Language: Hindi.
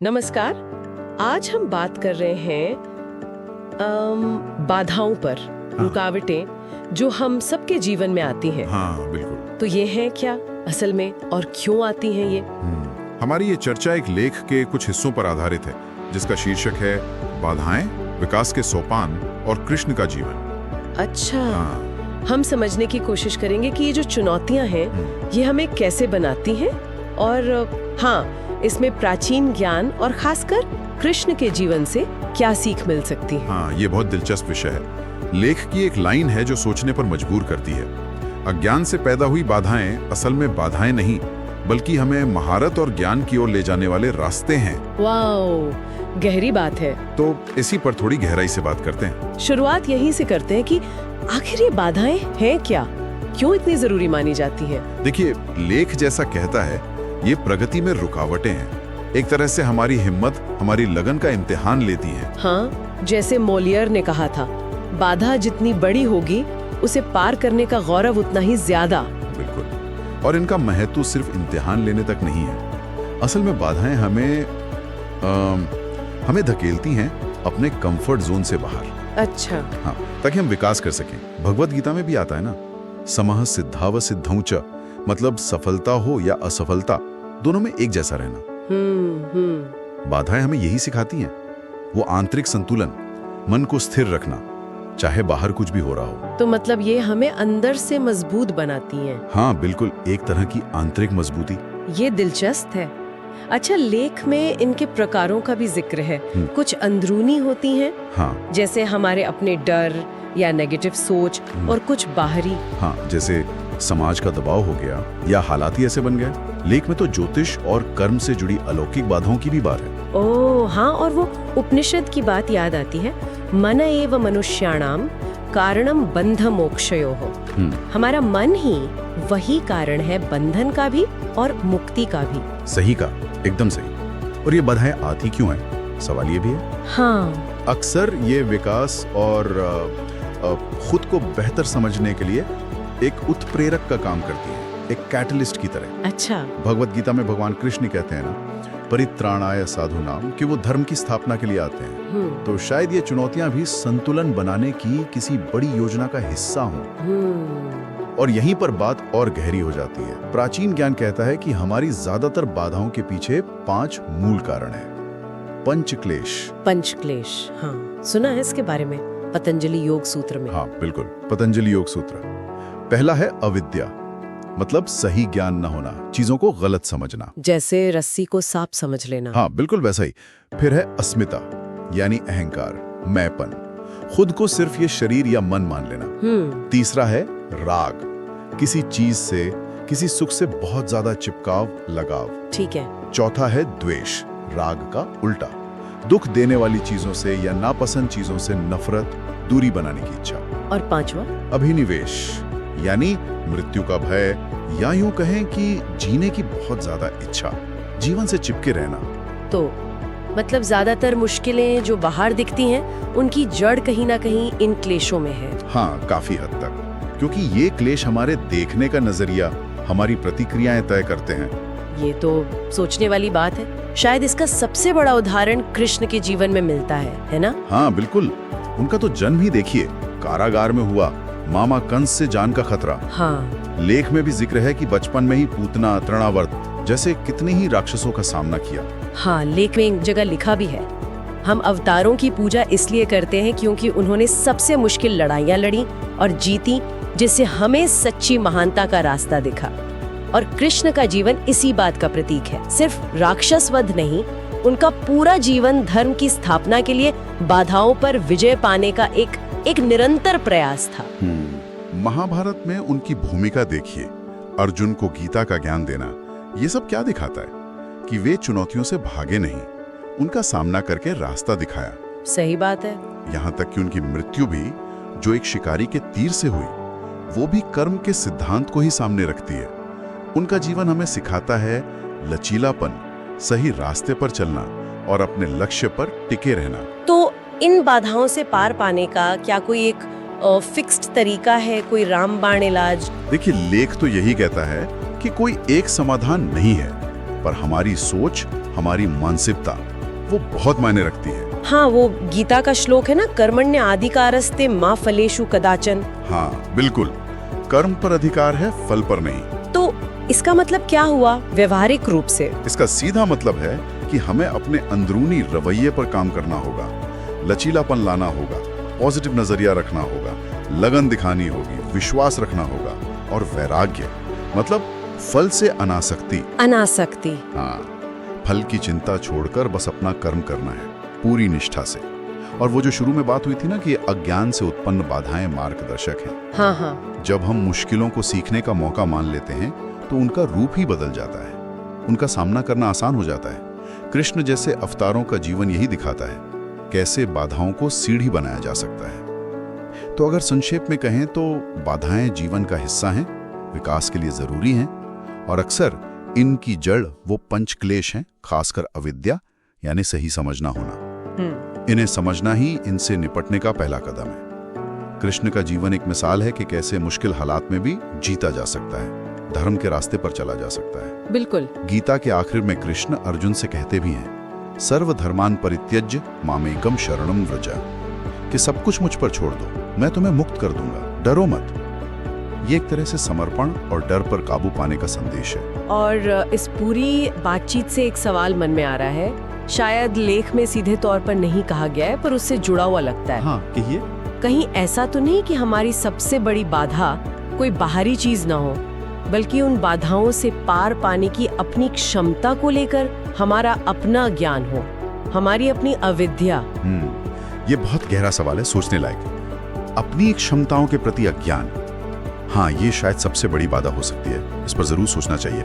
नमस्कार। आज हम बात कर रहे हैं बाधाओं पर, रुकावटें जो हम सबके जीवन में आती हैं। हाँ बिल्कुल। तो ये हैं क्या असल में, और क्यों आती हैं ये? हमारी ये चर्चा एक लेख के कुछ हिस्सों पर आधारित है जिसका शीर्षक है बाधाएं, विकास के सोपान और कृष्ण का जीवन। अच्छा, हाँ। हम समझने की कोशिश करेंगे कि ये जो चुनौतियां हैं ये हमें कैसे बनाती हैं, और हाँ, इसमें प्राचीन ज्ञान और खासकर कृष्ण के जीवन से क्या सीख मिल सकती है। हाँ, ये बहुत दिलचस्प विषय है। लेख की एक लाइन है जो सोचने पर मजबूर करती है। अज्ञान से पैदा हुई बाधाएं असल में बाधाएं नहीं, बल्कि हमें महारत और ज्ञान की ओर ले जाने वाले रास्ते हैं। वाओ, गहरी बात है। तो इसी पर थोड़ी गहराई से बात करते हैं। शुरुआत यहीं से करते हैं कि आखिर ये बाधाएं हैं क्या, क्यों इतनी जरूरी मानी जाती हैं? देखिए, लेख जैसा कहता है ये प्रगति में रुकावटें हैं। एक तरह से हमारी हिम्मत, हमारी लगन का इम्तिहान लेती हैं। हाँ, जैसे मोलियर ने कहा था, बाधा जितनी बड़ी होगी उसे पार करने का गौरव उतना ही ज्यादा। बिल्कुल। और इनका महत्व सिर्फ इम्तिहान लेने तक नहीं है। असल में बाधाएं हमें धकेलती हैं अपने कंफर्ट जोन से बाहर। अच्छा। हाँ, ताकि हम विकास कर सकें। भगवत गीता में भी आता है ना, समः सिद्धाव सिद्धौ च, मतलब सफलता हो या असफलता दोनों में एक जैसा रहना। बाधाएं हमें यही सिखाती हैं, वो आंतरिक संतुलन, मन को स्थिर रखना, चाहे बाहर कुछ भी हो रहा हो। तो मतलब ये हमें अंदर से मजबूत बनाती हैं। हाँ बिल्कुल, एक तरह की आंतरिक मजबूती। ये दिलचस्प है। अच्छा, लेख में इनके प्रकारों का भी जिक्र है। कुछ अंदरूनी होती हैं, हाँ, जैसे हमारे अपने डर या नेगेटिव सोच, और कुछ बाहरी। हाँ, जैसे समाज का दबाव हो गया या हालात ही ऐसे बन गए। लेख में तो ज्योतिष और कर्म से जुड़ी अलौकिक बाधाओं की भी बात है। ओह हाँ, और वो उपनिषद की बात याद आती है, मन एव मनुष्याणाम कारणम बंध मोक्षयोः। हमारा मन ही वही कारण है बंधन का भी और मुक्ति का भी। सही का, एकदम सही। और ये बाधाएं आती क्यों हैं? सवाल ये भी है। हाँ, अक्सर ये विकास और खुद को बेहतर समझने के लिए एक उत्प्रेरक का काम करती है, एक कैटलिस्ट की तरह। अच्छा। भगवत गीता में भगवान कृष्ण कहते हैं ना, परित्राणाय साधुनाम, कि वो धर्म की स्थापना के लिए आते हैं। तो शायद ये चुनौतियां भी संतुलन बनाने की किसी बड़ी योजना का हिस्सा हों। और यहीं पर बात और गहरी हो जाती है। प्राचीन ज्ञान कहता है कि हमारी ज्यादातर बाधाओं के पीछे 5 मूल कारण हैं। पंचक्लेश। पंचक्लेश, हाँ, सुना है इसके बारे में, पतंजलि योग सूत्र में। हाँ बिल्कुल, पतंजलि योग सूत्र। पहला है अविद्या, मतलब सही ज्ञान न होना, चीजों को गलत समझना, जैसे रस्सी को सांप समझ लेना। हाँ बिल्कुल वैसा ही। फिर है अस्मिता, यानी अहंकार, मैंपन, खुद को सिर्फ ये शरीर या मन मान लेना। तीसरा है राग, किसी चीज से, किसी सुख से बहुत ज्यादा चिपकाव, लगाव। ठीक है। चौथा है द्वेष, राग का उल्टा, दुख देने वाली चीजों से या नापसंद चीजों से नफरत, दूरी बनाने की इच्छा। और पांचवा? अभिनिवेश, यानी मृत्यु का भय, या यूं कहें कि जीने की बहुत ज्यादा इच्छा, जीवन से चिपके रहना। तो मतलब ज्यादातर मुश्किलें जो बाहर दिखती हैं उनकी जड़ कहीं ना कहीं इन क्लेशों में है। हाँ, काफी हद तक, क्योंकि ये क्लेश हमारे देखने का नजरिया, हमारी प्रतिक्रियाएं तय करते हैं। ये तो सोचने वाली बात है। शायद इसका सबसे बड़ा उदाहरण कृष्ण के जीवन में मिलता है ना? हाँ बिल्कुल, उनका तो जन्म ही देखिए, कारागार में हुआ, मामा कंस से जान का खतरा। हाँ। लेख में भी जिक्र है कि बचपन में ही पूतना, तृणावर्त जैसे कितने ही राक्षसों का सामना किया। हाँ, लेख में एक जगह लिखा भी है, हम अवतारों की पूजा इसलिए करते हैं क्योंकि उन्होंने सबसे मुश्किल लड़ाइयाँ लड़ी और जीती, जिससे हमें सच्ची महानता का रास्ता दिखा। और कृष्ण का जीवन इसी बात का प्रतीक है। सिर्फ राक्षस वध नहीं, उनका पूरा जीवन धर्म की स्थापना के लिए बाधाओं पर विजय पाने का एक निरंतर प्रयास था। महाभारत में उनकी भूमिका देखिए, अर्जुन को गीता का ज्ञान देना, ये सब क्या दिखाता है? कि वे चुनौतियों से भागे नहीं, उनका सामना करके रास्ता दिखाया। सही बात है। यहाँ तक कि उनकी मृत्यु भी, जो एक शिकारी के तीर से हुई, वो भी कर्म के सिद्धांत को ही सामने रखती है। उनका जीवन हमें सिखाता है लचीलापन, सही रास्ते पर चलना और अपने लक्ष्य पर टिके रहना। तो इन बाधाओं से पार पाने का क्या कोई एक फिक्स्ड तरीका है, कोई रामबाण इलाज? देखिए, लेख तो यही कहता है कि कोई एक समाधान नहीं है, पर हमारी सोच, हमारी मानसिकता, वो बहुत मायने रखती है। हाँ, वो गीता का श्लोक है ना, कर्मण्य अधिकारस्ते मा फलेषु कदाचन। हाँ बिल्कुल, कर्म पर अधिकार है, फल पर नहीं। तो इसका मतलब क्या हुआ व्यवहारिक रूप से? इसका सीधा मतलब है कि हमें अपने अंदरूनी रवैये पर काम करना होगा, लचीलापन लाना होगा, पॉजिटिव नजरिया रखना होगा, लगन दिखानी होगी, विश्वास रखना होगा और वैराग्य, मतलब फल से अनासक्ति। अनासक्ति। हाँ, फल की चिंता छोड़कर बस अपना कर्म करना है पूरी निष्ठा से। और वो जो शुरू में बात हुई थी ना कि अज्ञान से उत्पन्न बाधाएं मार्गदर्शक हैं। हाँ हाँ। जब हम मुश्किलों को सीखने का मौका मान लेते हैं तो उनका रूप ही बदल जाता है, उनका सामना करना आसान हो जाता है। कृष्ण जैसे अवतारों का जीवन यही दिखाता है, कैसे बाधाओं को सीढ़ी बनाया जा सकता है। तो अगर संक्षेप में कहें तो बाधाएं जीवन का हिस्सा हैं, विकास के लिए जरूरी हैं, और अक्सर इनकी जड़ वो पंचक्लेश हैं, खासकर अविद्या यानी सही समझना होना। इन्हें समझना ही इनसे निपटने का पहला कदम है। कृष्ण का जीवन एक मिसाल है कि कैसे मुश्किल हालात में भी जीता जा सकता है, धर्म के रास्ते पर चला जा सकता है। बिल्कुल। गीता के आखिर में कृष्ण अर्जुन से कहते भी हैं, सर्व धर्मान परित्यज्य मामेकम शरणम व्रज, कि सब कुछ मुझ पर छोड़ दो, मैं तुम्हें मुक्त कर दूंगा, डरो मत। ये एक तरह से समर्पण और डर पर काबू पाने का संदेश है। और इस पूरी बातचीत से एक सवाल मन में आ रहा है, शायद लेख में सीधे तौर पर नहीं कहा गया है पर उससे जुड़ा हुआ लगता है। हाँ, कहिए। कहीं ऐसा तो नहीं कि हमारी सबसे बड़ी बाधा कोई बाहरी चीज ना हो, बल्कि उन बाधाओं से पार पाने की अपनी क्षमता को लेकर हमारा अपना ज्ञान हो, हमारी अपनी अविद्या। ये बहुत गहरा सवाल है, सोचने लायक। अपनी क्षमताओं के प्रति अज्ञान, हाँ, ये शायद सबसे बड़ी बाधा हो सकती है। इस पर जरूर सोचना चाहिए।